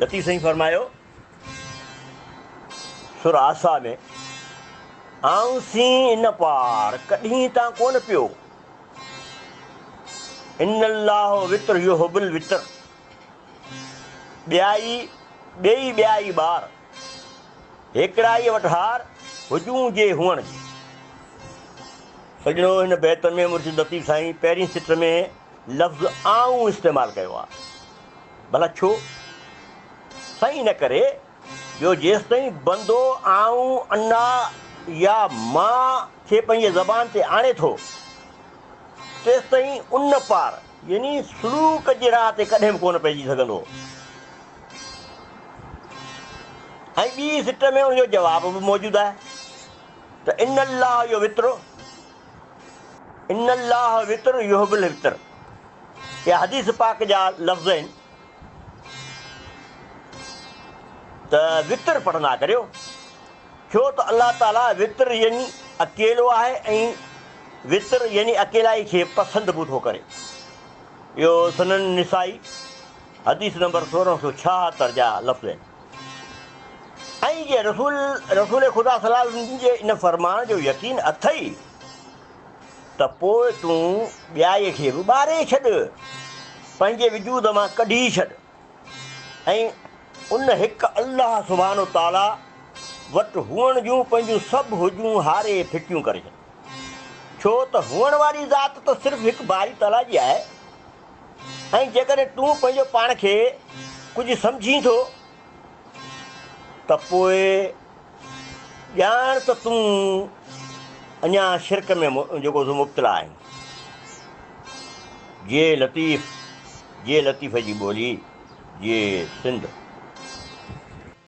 लतीफ़ साईं फरमायो सुर आसा में, आऊं सी इन पार कॾहिं तां कोन पियो, इन्नल्लाह वित्र युहिब्बुल वित्र, ॿेई ॿियाई ॿार हिकिड़ाई वटि हार हुजूं जे हुअण जी। सॼणो हिन बैत में मुर्शिद लतीफ़ साईं पहिरीं सिट में लफ़्ज़ आऊं इस्तेमालु कयो आहे। भला छो? साईं इन करे जो जेसि ताईं बंदो आऊं अन्ना या मां खे पंहिंजे ज़बान ते आणे थो, तेसि ताईं उन पार यानी सलूक जे राह ते कॾहिं बि कोन पइजी सघंदो। ऐं ॿी सिट में उनजो जवाबु बि मौजूदु आहे त इन्नल्लाह जो वित्र, इन्नल्लाह वित्र युहिब्बुल वित्र, इहा हदीस पाक जा लफ़्ज़ आहिनि त वित्र पढ़ंदा करियो, छो त अलाह ताला वित्र यानी अकेलो आहे ऐं वित्र यानी अकेलाई खे पसंदि बि थो करे। इहो सुनन निसाई हदीस नंबर 1676 जा लफ़्ज़ आहिनि। ऐं जे रसूल ख़ुदा सल्लल्लाहु अलैहि वसल्लम जे इन फरमान जो यकीन अथई त पोइ तूं ॿियाईअ खे बि ॿारे छॾ, पंहिंजे वजूद मां कढी छॾ ऐं उन हिकु अल्लाह सुभाणे ताला वटि हुअण जूं पंहिंजूं सभु हुजूं हारे फिटियूं करे छॾ। छो त हुअण वारी ज़ात त सिर्फ़ु हिकु बारी ताला जी आहे। ऐं जेकॾहिं तूं पंहिंजो पाण खे कुझु सम्झी थो त पोइ ॼाण त तूं अञा शिरक में जेको मुब्तला आहीं। जे लतीफ़ जी ॿोली, जे सिंध।